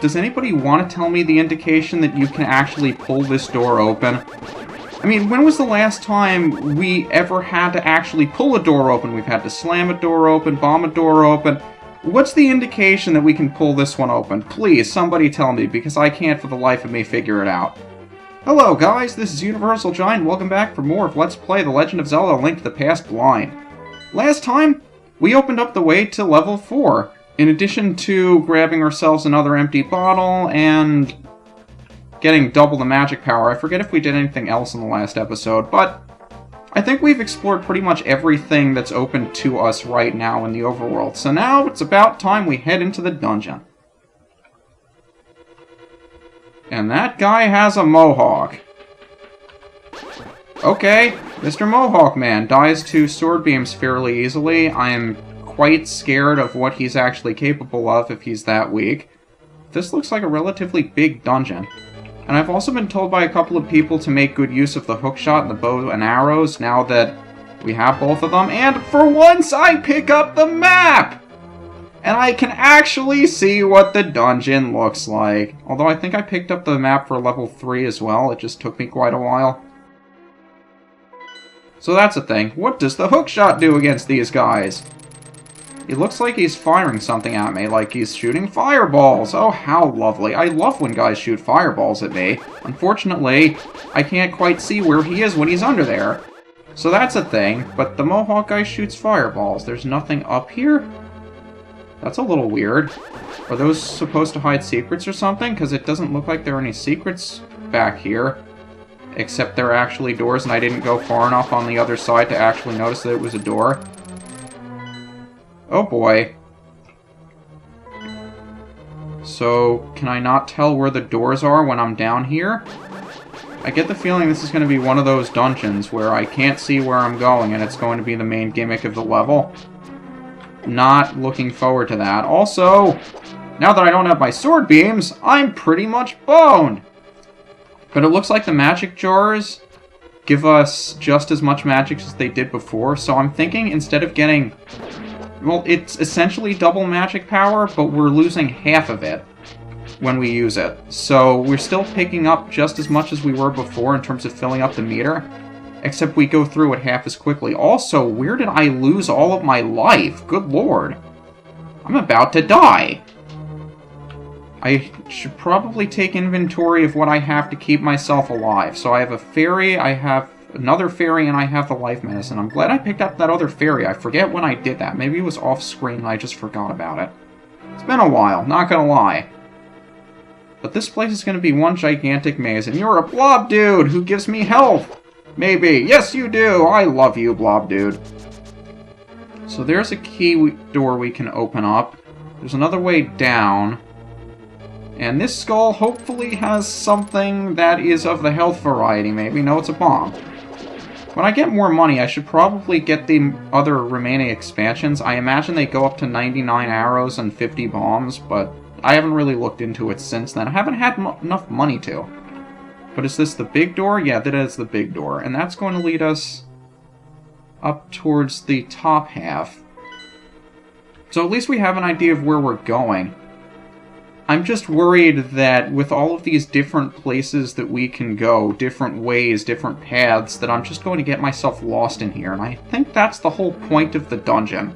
does anybody want to tell me the indication that you can actually pull this door open? I mean, when was the last time we ever had to actually pull a door open? We've had to slam a door open, bomb a door open. What's the indication that we can pull this one open? Please, somebody tell me, because I can't for the life of me figure it out. Hello guys, this is UniversalGiant, welcome back for more of Let's Play The Legend of Zelda: A Link to the Past Blind. Last time, we opened up the way to level 4, in addition to grabbing ourselves another empty bottle and getting double the magic power. I forget if we did anything else in the last episode, but I think we've explored pretty much everything that's open to us right now in the overworld. So now it's about time we head into the dungeon. And that guy has a Mohawk. Okay, Mr. Mohawk Man dies to sword beams fairly easily. I am quite scared of what he's actually capable of if he's that weak. This looks like a relatively big dungeon. And I've also been told by a couple of people to make good use of the hookshot and the bow and arrows now that we have both of them. And for once, I pick up the map! And I can actually see what the dungeon looks like. Although I think I picked up the map for level 3 as well. It just took me quite a while. So that's a thing. What does the hookshot do against these guys? It looks like he's firing something at me, like he's shooting fireballs. Oh, how lovely. I love when guys shoot fireballs at me. Unfortunately, I can't quite see where he is when he's under there. So that's a thing, but the Mohawk guy shoots fireballs. There's nothing up here? That's a little weird. Are those supposed to hide secrets or something? Because it doesn't look like there are any secrets back here. Except there are actually doors, and I didn't go far enough on the other side to actually notice that it was a door. Oh boy. So, can I not tell where the doors are when I'm down here? I get the feeling this is going to be one of those dungeons where I can't see where I'm going, and it's going to be the main gimmick of the level. Not looking forward to that. Also, now that I don't have my sword beams, I'm pretty much boned! But it looks like the magic jars give us just as much magic as they did before, so I'm thinking instead of getting... Well, it's essentially double magic power, but we're losing half of it when we use it. So we're still picking up just as much as we were before in terms of filling up the meter, except we go through it half as quickly. Also, where did I lose all of my life? Good lord. I'm about to die. I should probably take inventory of what I have to keep myself alive. So I have a fairy, I have another fairy, and I have the life medicine. I'm glad I picked up that other fairy. I forget when I did that. Maybe it was off-screen and I just forgot about it. It's been a while, not gonna lie. But this place is gonna be one gigantic maze, and you're a blob dude who gives me health! Maybe. Yes, you do! I love you, blob dude. So there's a key door we can open up. There's another way down. And this skull hopefully has something that is of the health variety, maybe. No, it's a bomb. When I get more money, I should probably get the other remaining expansions. I imagine they go up to 99 arrows and 50 bombs, but I haven't really looked into it since then. I haven't had enough money to. But is this the big door? Yeah, that is the big door. And that's going to lead us up towards the top half. So at least we have an idea of where we're going. I'm just worried that with all of these different places that we can go, different ways, different paths, that I'm just going to get myself lost in here, and I think that's the whole point of the dungeon.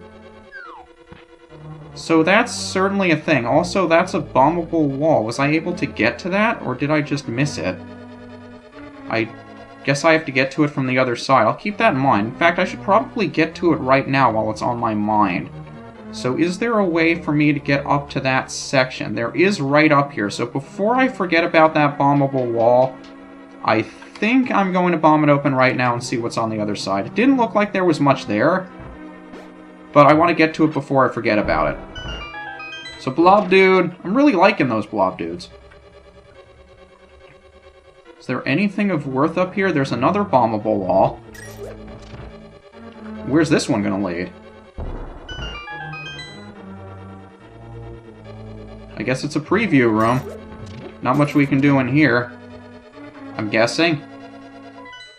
So that's certainly a thing. Also, that's a bombable wall. Was I able to get to that, or did I just miss it? I guess I have to get to it from the other side. I'll keep that in mind. In fact, I should probably get to it right now while it's on my mind. So is there a way for me to get up to that section? There is right up here. So before I forget about that bombable wall, I think I'm going to bomb it open right now and see what's on the other side. It didn't look like there was much there, but I want to get to it before I forget about it. So blob dude, I'm really liking those blob dudes. Is there anything of worth up here? There's another bombable wall. Where's this one going to lead? I guess it's a preview room. Not much we can do in here, I'm guessing.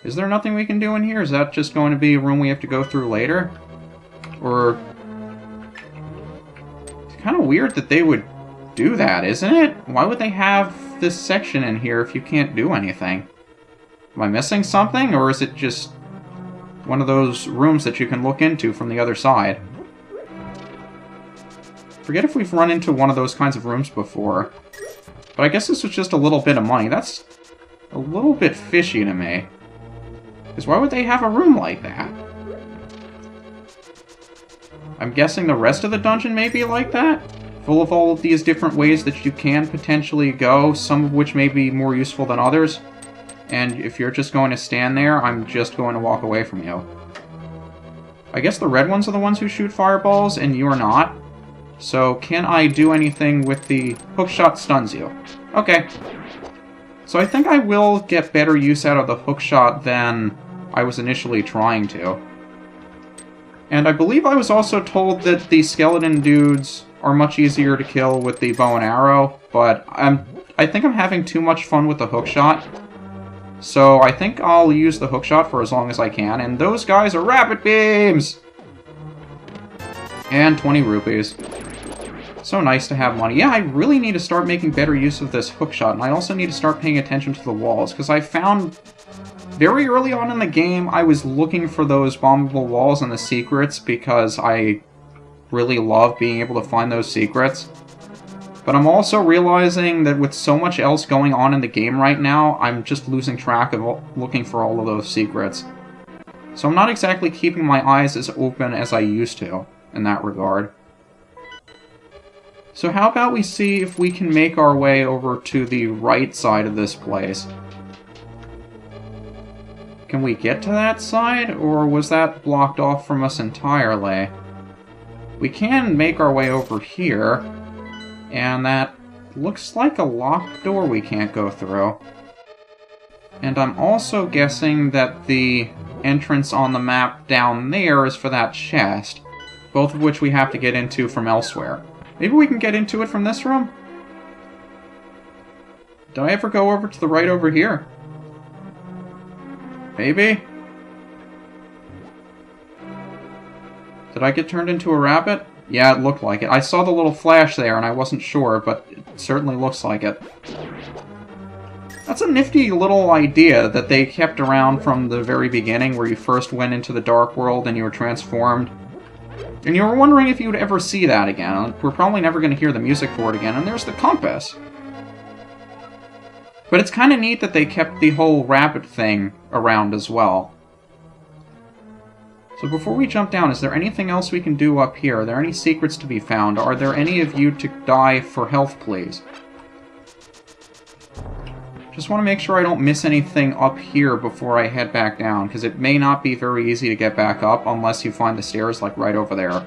Is there nothing we can do in here? Is that just going to be a room we have to go through later? Or... It's kind of weird that they would do that, isn't it? Why would they have this section in here if you can't do anything? Am I missing something, or is it just one of those rooms that you can look into from the other side? Forget if we've run into one of those kinds of rooms before. But I guess this was just a little bit of money. That's a little bit fishy to me. Because why would they have a room like that? I'm guessing the rest of the dungeon may be like that? Full of all of these different ways that you can potentially go, some of which may be more useful than others. And if you're just going to stand there, I'm just going to walk away from you. I guess the red ones are the ones who shoot fireballs, and you're not. So, can I do anything with the hookshot stuns you? Okay. So I think I will get better use out of the hookshot than I was initially trying to. And I believe I was also told that the skeleton dudes are much easier to kill with the bow and arrow, but I think I'm having too much fun with the hookshot. So I think I'll use the hookshot for as long as I can, and those guys are rapid beams! And 20 rupees. So nice to have money. Yeah, I really need to start making better use of this hookshot, and I also need to start paying attention to the walls, because I found very early on in the game I was looking for those bombable walls and the secrets because I really love being able to find those secrets. But I'm also realizing that with so much else going on in the game right now, I'm just losing track of looking for all of those secrets. So I'm not exactly keeping my eyes as open as I used to in that regard. So how about we see if we can make our way over to the right side of this place? Can we get to that side, or was that blocked off from us entirely? We can make our way over here, and that looks like a locked door we can't go through. And I'm also guessing that the entrance on the map down there is for that chest, both of which we have to get into from elsewhere. Maybe we can get into it from this room? Did I ever go over to the right over here? Maybe? Did I get turned into a rabbit? Yeah, it looked like it. I saw the little flash there and I wasn't sure, but it certainly looks like it. That's a nifty little idea that they kept around from the very beginning, where you first went into the Dark World and you were transformed. And you were wondering if you would ever see that again. We're probably never going to hear the music for it again, and there's the compass. But it's kind of neat that they kept the whole rabbit thing around as well. So before we jump down, is there anything else we can do up here? Are there any secrets to be found? Are there any of you to die for health, please? Just want to make sure I don't miss anything up here before I head back down, because it may not be very easy to get back up unless you find the stairs, like, right over there.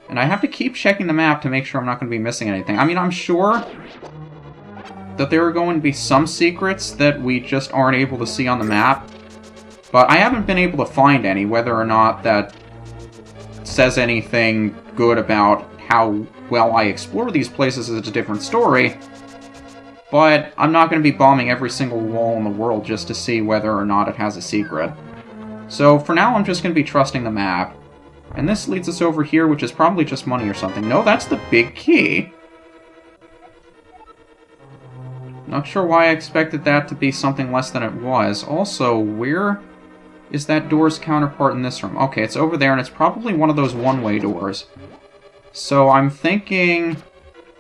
And I have to keep checking the map to make sure I'm not going to be missing anything. I mean, I'm sure that there are going to be some secrets that we just aren't able to see on the map, but I haven't been able to find any. Whether or not that says anything good about how well I explore these places is a different story. But I'm not going to be bombing every single wall in the world just to see whether or not it has a secret. So for now, I'm just going to be trusting the map. And this leads us over here, which is probably just money or something. No, that's the big key. Not sure why I expected that to be something less than it was. Also, where is that door's counterpart in this room? Okay, it's over there, and it's probably one of those one-way doors. So I'm thinking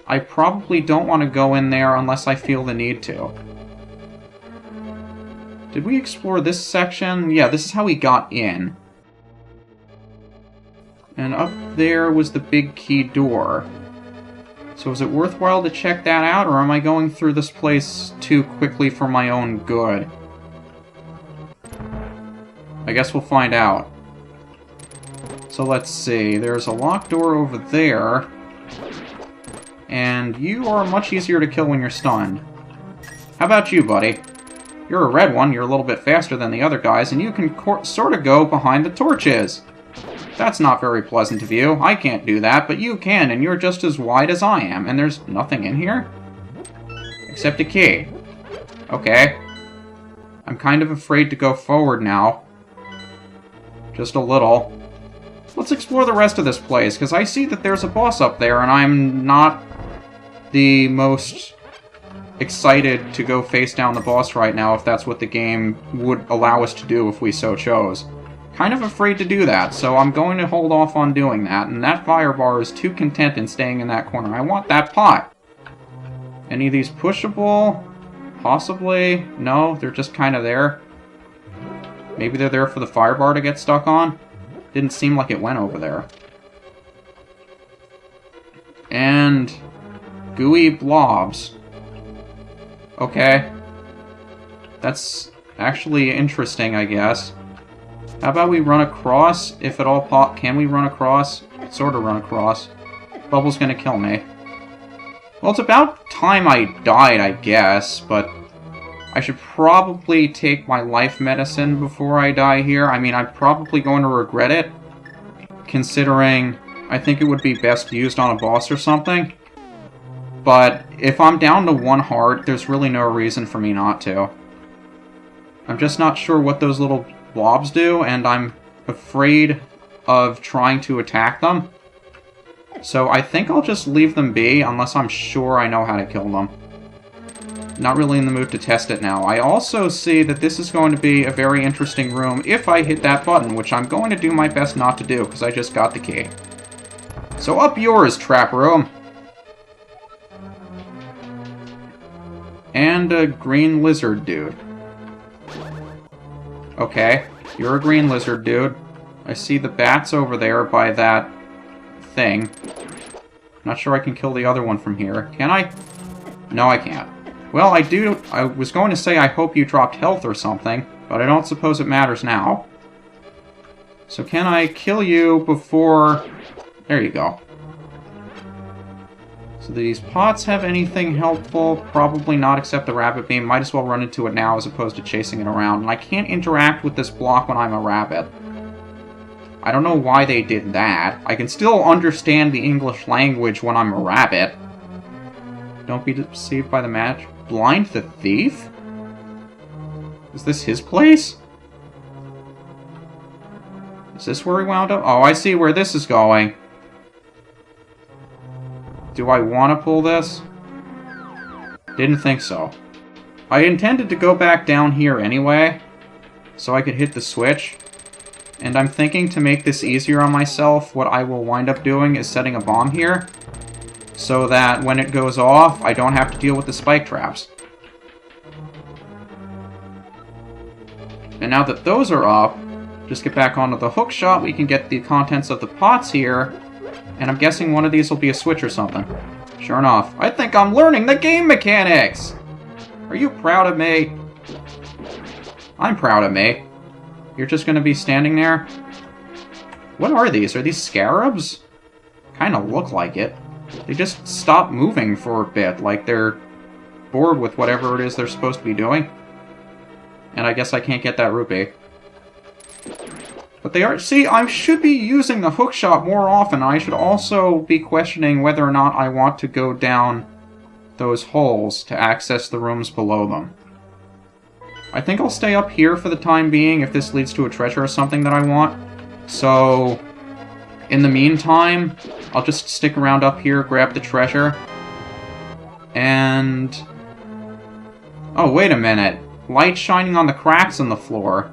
I probably don't want to go in there unless I feel the need to. Did we explore this section? Yeah, this is how we got in. And up there was the big key door. So is it worthwhile to check that out, or am I going through this place too quickly for my own good? I guess we'll find out. So let's see, there's a locked door over there. And you are much easier to kill when you're stunned. How about you, buddy? You're a red one, you're a little bit faster than the other guys, and you can sort of go behind the torches. That's not very pleasant to view. I can't do that, but you can, and you're just as wide as I am. And there's nothing in here? Except a key. Okay. I'm kind of afraid to go forward now. Just a little. Let's explore the rest of this place, because I see that there's a boss up there, and I'm not the most excited to go face down the boss right now if that's what the game would allow us to do if we so chose. Kind of afraid to do that, so I'm going to hold off on doing that, and that fire bar is too content in staying in that corner. I want that pot! Any of these pushable? Possibly? No, they're just kind of there. Maybe they're there for the fire bar to get stuck on? Didn't seem like it went over there. And gooey blobs. Okay. That's actually interesting, I guess. How about we run across, if at all can we run across? Sort of run across. Bubble's gonna kill me. Well, it's about time I died, I guess, but I should probably take my life medicine before I die here. I mean, I'm probably going to regret it, considering I think it would be best used on a boss or something. But if I'm down to 1 heart, there's really no reason for me not to. I'm just not sure what those little blobs do, and I'm afraid of trying to attack them. So I think I'll just leave them be, unless I'm sure I know how to kill them. Not really in the mood to test it now. I also see that this is going to be a very interesting room if I hit that button, which I'm going to do my best not to do, because I just got the key. So up yours, trap room! And a green lizard dude. Okay, you're a green lizard dude. I see the bats over there by that thing. Not sure I can kill the other one from here. Can I? No, I can't. Well, I was going to say I hope you dropped health or something, but I don't suppose it matters now. So can I kill you before... There you go. So do these pots have anything helpful? Probably not, except the rabbit beam. Might as well run into it now as opposed to chasing it around. And I can't interact with this block when I'm a rabbit. I don't know why they did that. I can still understand the English language when I'm a rabbit. Don't be deceived by the match. Blind the thief? Is this his place? Is this where he wound up? Oh, I see where this is going. Do I want to pull this? Didn't think so. I intended to go back down here anyway, so I could hit the switch. And I'm thinking to make this easier on myself, what I will wind up doing is setting a bomb here, so that when it goes off, I don't have to deal with the spike traps. And now that those are up, just get back onto the hook shot, we can get the contents of the pots here, and I'm guessing one of these will be a switch or something. Sure enough. I think I'm learning the game mechanics! Are you proud of me? I'm proud of me. You're just gonna be standing there? What are these? Are these scarabs? Kinda look like it. They just stop moving for a bit, like they're bored with whatever it is they're supposed to be doing. And I guess I can't get that rupee. But they are... See, I should be using the hookshot more often. I should also be questioning whether or not I want to go down those holes to access the rooms below them. I think I'll stay up here for the time being if this leads to a treasure or something that I want. So, in the meantime, I'll just stick around up here, grab the treasure. And... Oh, wait a minute. Light shining on the cracks in the floor.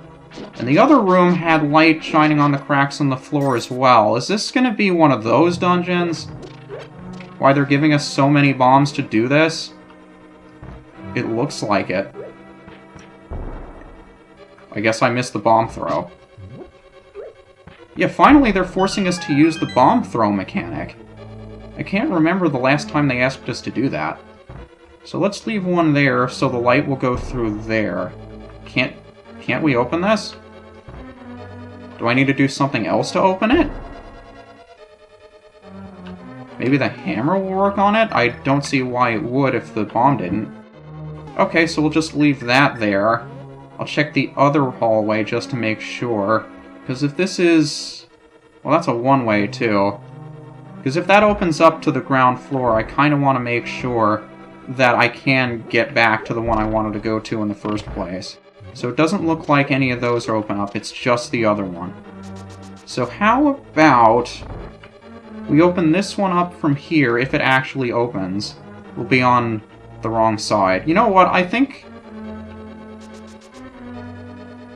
And the other room had light shining on the cracks on the floor as well. Is this going to be one of those dungeons? Why they're giving us so many bombs to do this? It looks like it. I guess I missed the bomb throw. Yeah, finally they're forcing us to use the bomb throw mechanic. I can't remember the last time they asked us to do that. So let's leave one there so the light will go through there. Can't we open this? Do I need to do something else to open it? Maybe the hammer will work on it? I don't see why it would if the bomb didn't. Okay, so we'll just leave that there. I'll check the other hallway just to make sure. Because if this is... Well, that's a one-way, too. Because if that opens up to the ground floor, I kind of want to make sure that I can get back to the one I wanted to go to in the first place. So it doesn't look like any of those are open up, it's just the other one. So how about we open this one up from here, if it actually opens, will be on the wrong side. You know what? I think...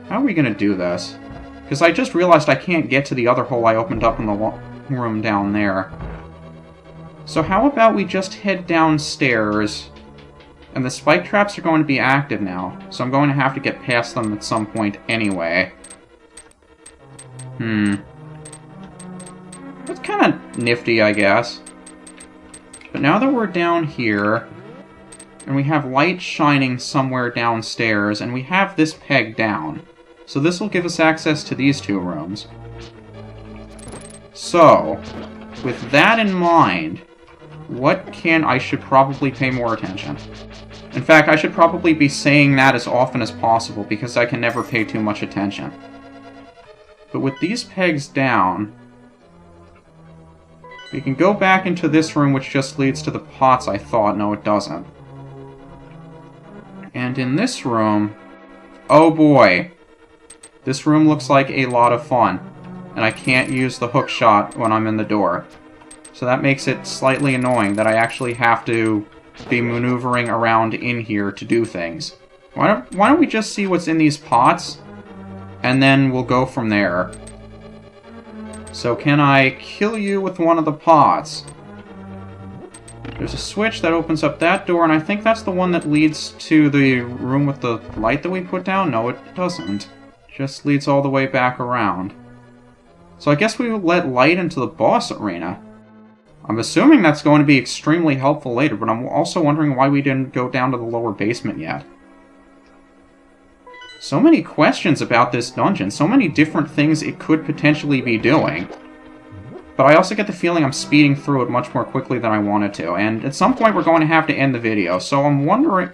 How are we going to do this? Because I just realized I can't get to the other hole I opened up in the room down there. So how about we just head downstairs? And the spike traps are going to be active now, so I'm going to have to get past them at some point anyway. That's kind of nifty, I guess. But now that we're down here, and we have light shining somewhere downstairs, and we have this peg down, so this will give us access to these two rooms. So, with that in mind, I should probably pay more attention. In fact, I should probably be saying that as often as possible, because I can never pay too much attention. But with these pegs down, we can go back into this room, which just leads to the pots, I thought. No, it doesn't. And in this room... Oh boy! This room looks like a lot of fun. And I can't use the hook shot when I'm in the door. So that makes it slightly annoying that I actually have to be maneuvering around in here to do things. Why don't we just see what's in these pots, and then we'll go from there. So can I kill you with one of the pots? There's a switch that opens up that door, and I think that's the one that leads to the room with the light that we put down. No, it doesn't. It just leads all the way back around. So I guess we will let light into the boss arena. I'm assuming that's going to be extremely helpful later, but I'm also wondering why we didn't go down to the lower basement yet. So many questions about this dungeon, so many different things it could potentially be doing. But I also get the feeling I'm speeding through it much more quickly than I wanted to, and at some point we're going to have to end the video, so I'm wondering...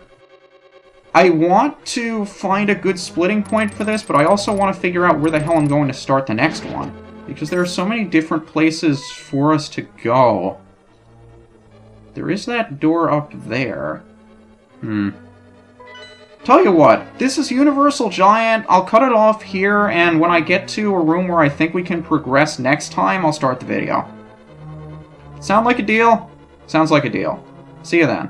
I want to find a good splitting point for this, but I also want to figure out where the hell I'm going to start the next one. Because there are so many different places for us to go. There is that door up there. Tell you what, this is UniversalGiant. I'll cut it off here, and when I get to a room where I think we can progress next time, I'll start the video. Sound like a deal? Sounds like a deal. See you then.